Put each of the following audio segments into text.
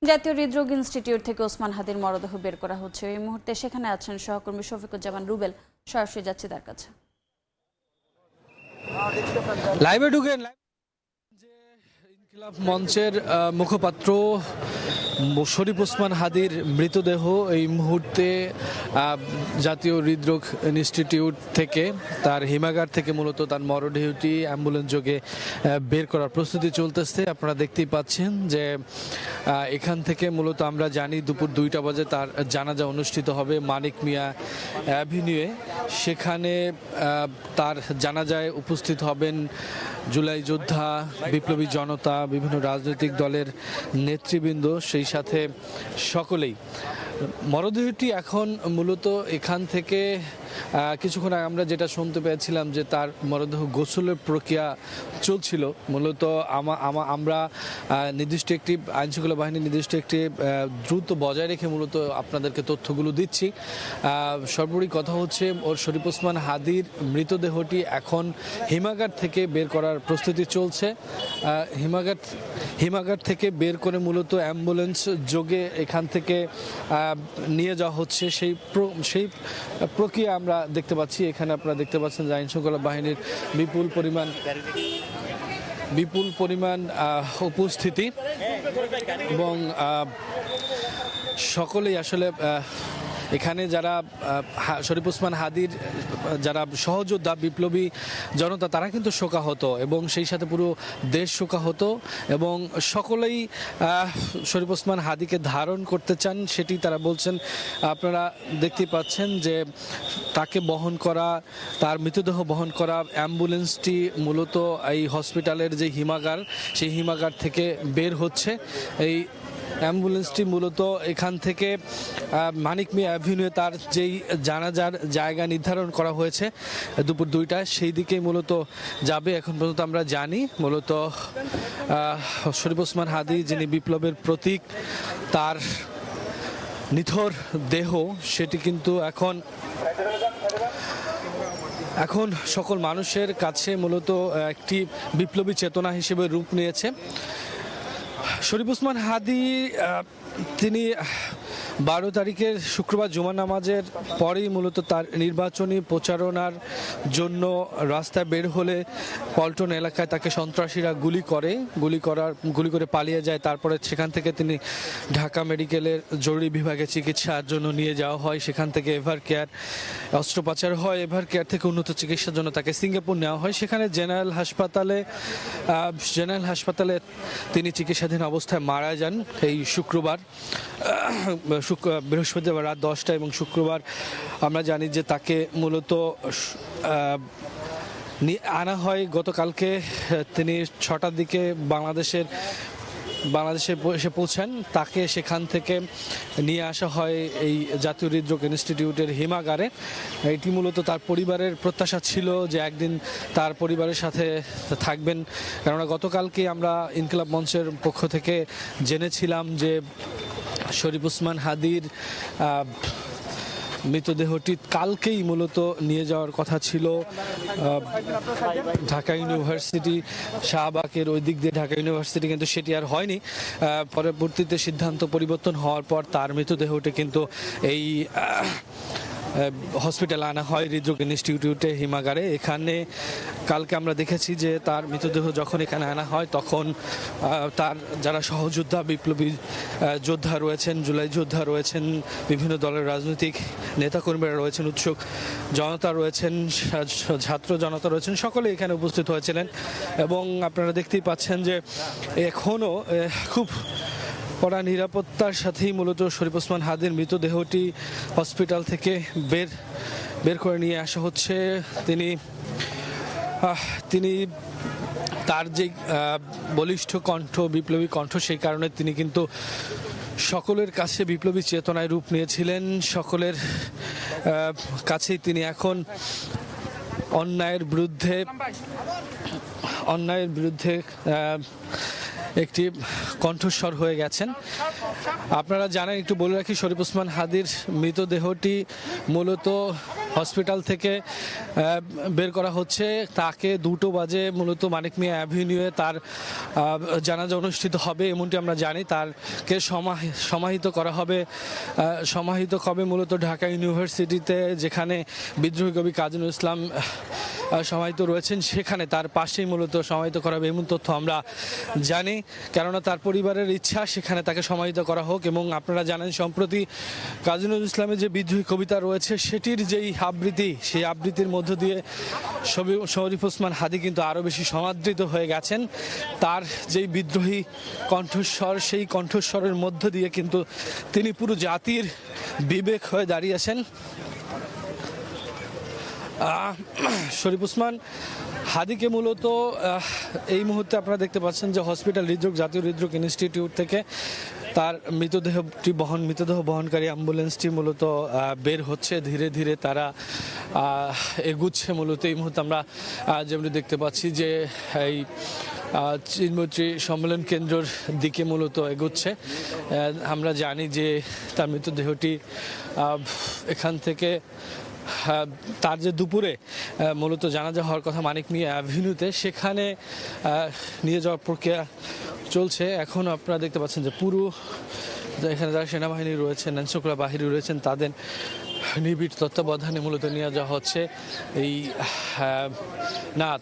জাতীয় হৃদরোগ ইনস্টিটিউট থেকে ওসমান হাদির মরদেহ বের করা হচ্ছে। এই মুহূর্তে সেখানে আছেন সহকর্মী শফিকুজ্জামান রুবেল। সরাসরি যাচ্ছি তার কাছে। লাইভে ঢুকেন। যে ইনকিলাব মঞ্চের মুখপাত্র শরীফ ওসমান হাদির মৃতদেহ এই মুহূর্তে জাতীয় হৃদরোগ ইনস্টিটিউট থেকে তার হিমাগার থেকে মূলত তার মরদেহটি অ্যাম্বুলেন্স যোগে বের করার প্রস্তুতি চলতেছে। আপনারা দেখতেই পাচ্ছেন যে এখান থেকে মূলত আমরা জানি দুপুর 2টা বাজে তার জানাজা অনুষ্ঠিত হবে মানিক মিয়া অ্যাভিনিউয়ে। সেখানে তার জানাজায় উপস্থিত হবেন জুলাই যোদ্ধা, বিপ্লবী জনতা, বিভিন্ন রাজনৈতিক দলের নেতৃবৃন্দ, সেই সাথে সকলেই। মরদেহটি এখন মূলত এখান থেকে কিছুক্ষণ আগে আমরা যেটা শুনতে পেয়েছিলাম যে তার মরদেহ গোসলের প্রক্রিয়া চলছিল। মূলত আমরা নির্দিষ্ট একটি আইনশৃঙ্খলা বাহিনী নির্দিষ্ট একটি দ্রুত বজায় রেখে মূলত আপনাদেরকে তথ্যগুলো দিচ্ছি। সর্বোপরি কথা হচ্ছে ওর শরীফ ওসমান হাদির মৃতদেহটি এখন হিমাগার থেকে বের করার প্রস্তুতি চলছে। হিমাগার থেকে বের করে মূলত অ্যাম্বুলেন্স যোগে এখান থেকে নিয়ে যাওয়া হচ্ছে। সেই প্রক্রিয়া আমরা দেখতে পাচ্ছি। এখানে আপনারা দেখতে পাচ্ছেন যে আইন শৃঙ্খলা বাহিনীর বিপুল পরিমাণ উপস্থিতি এবং সকলেই আসলে এখানে যারা শরীফ ওসমান হাদির যারা সহযোদ্ধা, বিপ্লবী জনতা, তারা কিন্তু শোকাহত এবং সেই সাথে পুরো দেশ শোকাহত এবং সকলেই শরীফ ওসমান হাদিকে ধারণ করতে চান, সেটি তারা বলছেন। আপনারা দেখতেই পাচ্ছেন যে তাকে বহন করা, তার মৃতদেহ বহন করা অ্যাম্বুলেন্সটি মূলত এই হসপিটালের যে হিমাগার, সেই হিমাগার থেকে বের হচ্ছে। এই অ্যাম্বুলেন্সটি মূলত এখান থেকে মানিক মিয়া অ্যাভিনিউ তার যেই জানাজার জায়গা নির্ধারণ করা হয়েছে দুপুর 2টায়, সেই দিকেই মূলত যাবে। এখন পর্যন্ত আমরা জানি মূলত শরীফ ওসমান হাদি, যিনি বিপ্লবের প্রতীক, তার নিথর দেহ সেটি কিন্তু এখন সকল মানুষের কাছে মূলত একটি বিপ্লবী চেতনা হিসেবে রূপ নিয়েছে। শরীফ ওসমান হাদি তিনি 12 তারিখের শুক্রবার জুমা নামাজের পরেই মূলত তার নির্বাচনী প্রচারণার জন্য রাস্তায় বের হলে পল্টন এলাকায় তাকে সন্ত্রাসীরা গুলি করে পালিয়ে যায়। তারপরে সেখান থেকে তিনি ঢাকা মেডিকেলের জরুরি বিভাগে চিকিৎসার জন্য নিয়ে যাওয়া হয়। সেখান থেকে এভার কেয়ার অস্ত্রোপচার হয়। এভার কেয়ার থেকে উন্নত চিকিৎসার জন্য তাকে সিঙ্গাপুর নেওয়া হয়। সেখানে জেনারেল হাসপাতালে তিনি চিকিৎসাধীন অবস্থায় মারা যান এই শুক্রবার, বৃহস্পতিবার রাত 10টা এবং শুক্রবার আমরা জানি যে তাকে মূলত আনা হয় গতকালকে। তিনি 6টার দিকে বাংলাদেশে এসে পৌঁছান। তাকে সেখান থেকে নিয়ে আসা হয় এই জাতীয় হৃদরোগ ইনস্টিটিউটের হিমাগারে। এটি মূলত তার পরিবারের প্রত্যাশা ছিল যে একদিন তার পরিবারের সাথে থাকবেন, কেননা গতকালকে আমরা ইনকিলাব মঞ্চের পক্ষ থেকে জেনেছিলাম যে শরীফ ওসমান হাদির মৃতদেহটি কালকেই মূলত নিয়ে যাওয়ার কথা ছিল ঢাকা ইউনিভার্সিটি, শাহবাগের ওই দিক দিয়ে ঢাকা ইউনিভার্সিটি, কিন্তু সেটি আর হয়নি। পরবর্তীতে সিদ্ধান্ত পরিবর্তন হওয়ার পর তার মৃতদেহটি কিন্তু এই হসপিটালে আনা হয় হৃদরোগ ইনস্টিটিউটে হিমাগারে। এখানে কালকে আমরা দেখেছি যে তার মৃতদেহ যখন এখানে আনা হয় তখন তার যারা সহযোদ্ধা, বিপ্লবী যোদ্ধা রয়েছেন, জুলাই যোদ্ধা রয়েছেন, বিভিন্ন দলের রাজনৈতিক নেতাকর্মীরা রয়েছেন, উৎসুক জনতা রয়েছেন, ছাত্র জনতা রয়েছেন, সকলে এখানে উপস্থিত হয়েছিলেন। এবং আপনারা দেখতেই পাচ্ছেন যে এখনও খুব কড়া নিরাপত্তার সাথেই মূলত শরীফ ওসমান হাদির মৃতদেহটি হসপিটাল থেকে বের করে নিয়ে আসা হচ্ছে। তিনি তার যে বলিষ্ঠ কণ্ঠ, বিপ্লবী কণ্ঠ, সেই কারণে তিনি কিন্তু সকলের কাছে বিপ্লবী চেতনায় রূপ নিয়েছিলেন। সকলের কাছেই তিনি এখন অন্যায়ের বিরুদ্ধে একটি কণ্ঠস্বর হয়ে গেছেন। আপনারা জানেন, একটু বলে রাখি, শরীফ ওসমান হাদির মৃতদেহটি মূলত হসপিটাল থেকে বের করা হচ্ছে। তাকে 2টো বাজে মূলত মানিক মিয়া অ্যাভিনিউয়ে তার জানাজা অনুষ্ঠিত হবে এমনটি আমরা জানি। তারকে সমাহিত করা হবে মূলত ঢাকা ইউনিভার্সিটিতে, যেখানে বিদ্রোহী কবি কাজী নজরুল ইসলাম সমাহিত রয়েছেন, সেখানে তার পাশেই মূলত সমাহিত করা হবে এমন তথ্য আমরা জানি। কেননা তার পরিবারের ইচ্ছা সেখানে তাকে সমাহিত করা হোক। এবং আপনারা জানেন সম্প্রতি কাজী নজরুল ইসলামের যে বিদ্রোহী কবিতা রয়েছে সেটির যেই আবৃত্তি, সেই আবৃত্তির মধ্য দিয়ে শরীফ ওসমান হাদী কিন্তু আরও বেশি সমাদৃত হয়ে গেছেন। তার যেই বিদ্রোহী কণ্ঠস্বর, সেই কণ্ঠস্বরের মধ্য দিয়ে কিন্তু তিনি পুরো জাতির বিবেক হয়ে দাঁড়িয়েছেন। শরীফ ওসমান হাদীকে মূলত এই মুহূর্তে আপনারা দেখতে পাচ্ছেন যে হসপিটাল হৃদরোগ, জাতীয় হৃদরোগ ইনস্টিটিউট থেকে তার মৃতদেহ বহনকারী অ্যাম্বুলেন্সটি মূলত বের হচ্ছে। ধীরে ধীরে তারা এগুচ্ছে। মূলত এই মুহূর্তে আমরা যেমনি দেখতে পাচ্ছি যে এই চিনমৈত্রী সম্মেলন কেন্দ্রের দিকে মূলত এগুচ্ছে। আমরা জানি যে তার মৃতদেহটি এখান থেকে তার যে দুপুরে মূলত জানাজা হওয়ার কথা মানিক মিয়া অ্যাভিনিউতে, সেখানে নিয়ে যাওয়ার প্রক্রিয়া চলছে। এখন আপনারা দেখতে পাচ্ছেন যে পুরো এখানে যারা সেনাবাহিনী রয়েছেন, আইনশৃঙ্খলা বাহিনী রয়েছেন, তাদের নিবিড় তত্ত্বাবধানে মূলত নিয়ে যাওয়া হচ্ছে।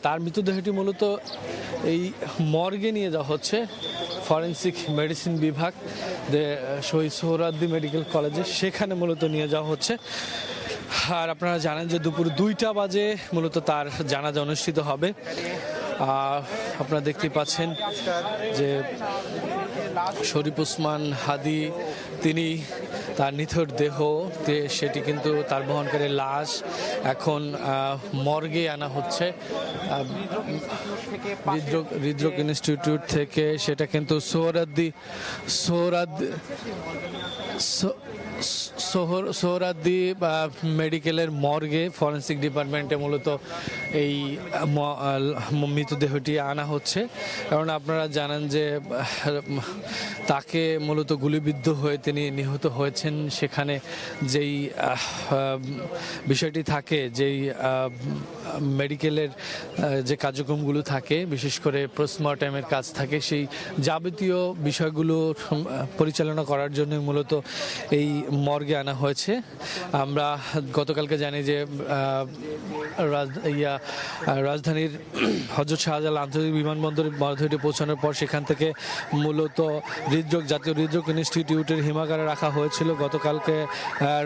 তার মৃতদেহটি মূলত এই মর্গে নিয়ে যাওয়া হচ্ছে ফরেন্সিক মেডিসিন বিভাগ, শহীদ সোহরাওয়ার্দী মেডিকেল কলেজে, সেখানে মূলত নিয়ে যাওয়া হচ্ছে। আর আপনারা জানেন যে দুপুর 2টা বাজে মূলত তার জানাজা অনুষ্ঠিত হবে। আপনারা দেখতে পাচ্ছেন যে শরীফ ওসমান হাদী তিনি তার নিথর দেহ, সেটি কিন্তু তার বহনকারী লাশ এখন মর্গে আনা হচ্ছে হৃদরোগ ইনস্টিটিউট থেকে। সেটা কিন্তু সোহরাওয়ার্দী মেডিকেলের মর্গে ফরেন্সিক ডিপার্টমেন্টে মূলত এই মৃতদেহটি আনা হচ্ছে। কারণ আপনারা জানেন যে তাকে মূলত গুলিবিদ্ধ হয়ে তিনি নিহত হয়েছেন। সেখানে যেই বিষয়টি থাকে, যেই মেডিকেলের যে কার্যক্রমগুলো থাকে, বিশেষ করে পোস্টমর্টেমের কাজ থাকে, সেই যাবতীয় বিষয়গুলো পরিচালনা করার জন্য মূলত এই মর্গে আনা হয়েছে। আমরা গতকালকে জানি যে রাজধানীর হযরত শাহজালাল আন্তর্জাতিক বিমানবন্দরে মরদেহটি পৌঁছানোর পর সেখান থেকে মূলত জাতীয় হৃদরোগ ইনস্টিটিউটের হিমাগারে রাখা হয়েছিল গতকালকে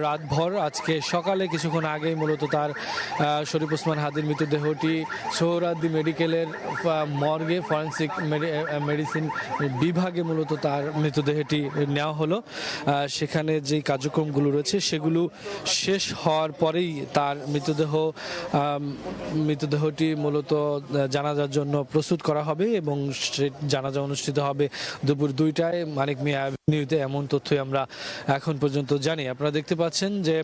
রাতভর। আজকে সকালে কিছুক্ষণ আগেই মূলত তার শরীফ ওসমান হাদীর মৃতদেহটি সোহরাওয়ার্দী মেডিকেলের মর্গে ফরেন্সিক মেডিসিন বিভাগে মূলত তার মৃতদেহটি নেওয়া হলো। সেখানে যেই কার্যক্রমগুলো রয়েছে সেগুলো শেষ হওয়ার পরেই তার মৃতদেহটি মূলত জানাজার জন্য প্রস্তুত করা হবে এবং সে জানাজা অনুষ্ঠিত হবে দুপুর 2টায় মানিক মিয়া অ্যাভিনিউতে, এমন তথ্যই আমরা এখন পর্যন্ত জানি। আপনারা দেখতে পাচ্ছেন যে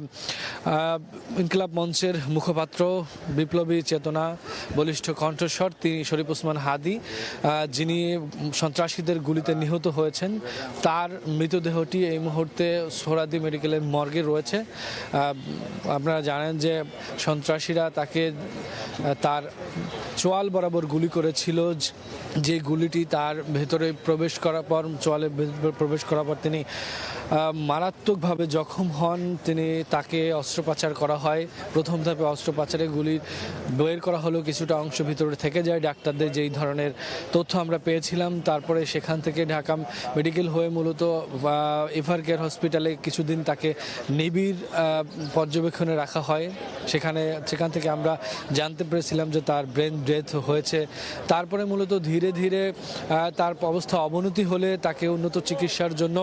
ইনকিলাব মঞ্চের মুখপাত্র, বিপ্লবী চেতনা, বলিষ্ঠ কণ্ঠস্বর, তিনি শরীফ ওসমান হাদী, যিনি সন্ত্রাসীদের গুলিতে নিহত হয়েছেন, তার মৃতদেহটি এই মুহূর্তে সোহরাওয়ার্দী মেডিকেলের মর্গে রয়েছে। আপনারা জানেন যে সন্ত্রাসীরা তাকে তার চোয়াল বরাবর গুলি করেছিল, যে গুলিটি তার ভেতরে প্রবেশ করার পর, চোয়ালে প্রবেশ করার পর তিনি মারাত্মকভাবে জখম হন। তাকে অস্ত্রোপচার করা হয়। প্রথম ধাপে অস্ত্রোপচারে গুলি বের করা হলো, কিছুটা অংশ ভিতরে থেকে যায়। ডাক্তারদের যেই ধরনের তথ্য আমরা পেয়েছিলাম, তারপরে সেখান থেকে ঢাকা মেডিকেল হয়ে মূলত এভার কেয়ার হসপিটালে কিছুদিন তাকে নিবিড় পর্যবেক্ষণে রাখা হয়। সেখান থেকে আমরা জানতে পেরেছিলাম যে তার ব্রেন ডেথ হয়েছে। তারপরে মূলত ধীরে ধীরে তার অবস্থা অবনতি হলে তাকে উন্নত চিকিৎসার জন্য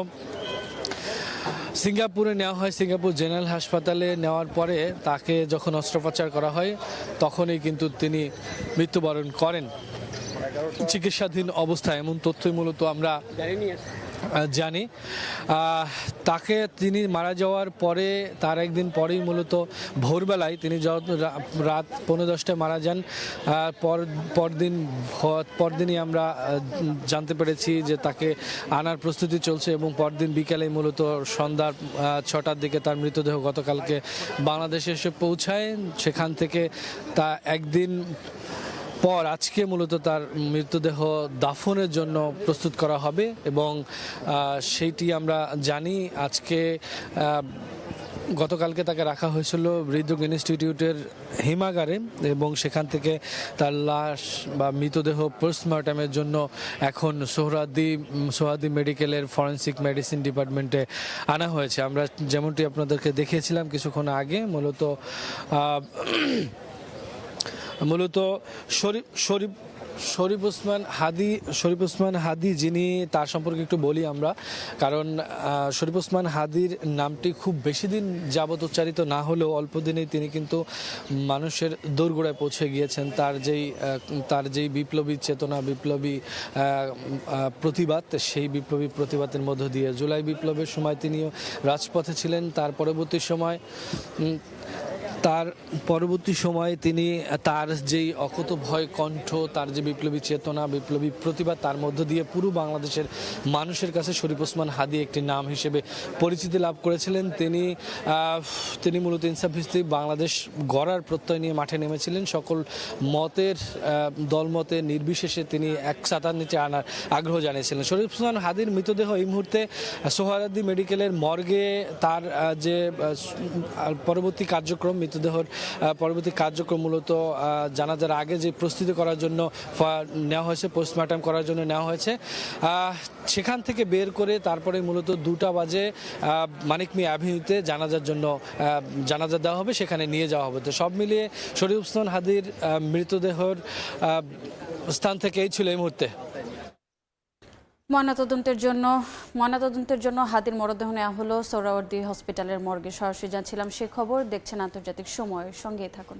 সিঙ্গাপুরে নেওয়া হয়। সিঙ্গাপুর জেনারেল হাসপাতালে নেওয়ার পরে তাকে যখন অস্ত্রোপচার করা হয় তখনই কিন্তু তিনি মৃত্যুবরণ করেন চিকিৎসাধীন অবস্থায়। এমন তথ্যই মূলত আমরা জানি। তিনি মারা যাওয়ার পরে তার একদিন পরেই মূলত ভোরবেলায় তিনি রাত 10:45 মারা যান। পরদিনই আমরা জানতে পেরেছি যে তাকে আনার প্রস্তুতি চলছে এবং পরদিন বিকেলে মূলত সন্ধ্যা 6টার দিকে তার মৃতদেহ গতকালকে বাংলাদেশে এসে পৌঁছায়। সেখান থেকে তা একদিন পর আজকে মূলত তার মৃতদেহ দাফনের জন্য প্রস্তুত করা হবে এবং সেইটি আমরা জানি। আজকে গতকালকে তাকে রাখা হয়েছিল হৃদরোগ ইনস্টিটিউটের হিমাগারে এবং সেখান থেকে তার লাশ বা মৃতদেহ পোস্টমর্টমের জন্য এখন সোহরাওয়ার্দী মেডিকেলের ফরেনসিক মেডিসিন ডিপার্টমেন্টে আনা হয়েছে। আমরা যেমনটি আপনাদেরকে দেখিয়েছিলাম কিছুক্ষণ আগে, মূলত শরীফ ওসমান হাদি যিনি, তার সম্পর্কে একটু বলি আমরা, কারণ শরীফ ওসমান হাদির নামটি খুব বেশি দিন যাবত উচ্চারিত না হলেও অল্প দিনেই তিনি কিন্তু মানুষের দোরগোড়ায় পৌঁছে গিয়েছেন। তার যেই বিপ্লবী চেতনা, বিপ্লবী প্রতিবাদ, সেই বিপ্লবী প্রতিবাদের মধ্য দিয়ে জুলাই বিপ্লবের সময় তিনিও রাজপথে ছিলেন। তার পরবর্তী সময়ে তিনি তার যেই অকুতোভয় কণ্ঠ, তার যে বিপ্লবী চেতনা, বিপ্লবী প্রতিবাদ, তার মধ্য দিয়ে পুরো বাংলাদেশের মানুষের কাছে শরীফ ওসমান হাদি একটি নাম হিসেবে পরিচিতি লাভ করেছিলেন। তিনি মূলত ইনসাফ ভিত্তিক বাংলাদেশ গড়ার প্রত্যয় নিয়ে মাঠে নেমেছিলেন। সকল দলমতে নির্বিশেষে তিনি এক ছাতার নিচে আনার আগ্রহ জানিয়েছিলেন। শরীফ ওসমান হাদির মৃতদেহ এই মুহূর্তে সোহরাওয়ার্দী মেডিকেলের মর্গে তার যে পরবর্তী কার্যক্রম মূলত জানাজার আগে যে প্রস্তুতি করার জন্য নেওয়া হয়েছে, পোস্টমর্টম করার জন্য নেওয়া হয়েছে, সেখান থেকে বের করে তারপরে মূলত 2টা বাজে মানিক মিয়া অ্যাভিনিউতে জানাজা দেওয়া হবে, সেখানে নিয়ে যাওয়া হবে। তো সব মিলিয়ে শরীফ ওসমান হাদির মৃতদেহর স্থান থেকে এই ছিল এই মুহূর্তে। ময়নাতদন্তের জন্য হাদির মরদেহ নেওয়া হলো সোহরাওয়ার্দী হসপিটালের মর্গে। সরাসরি জানছিলাম সে খবর। দেখছেন আন্তর্জাতিক সময়ের সঙ্গেই থাকুন।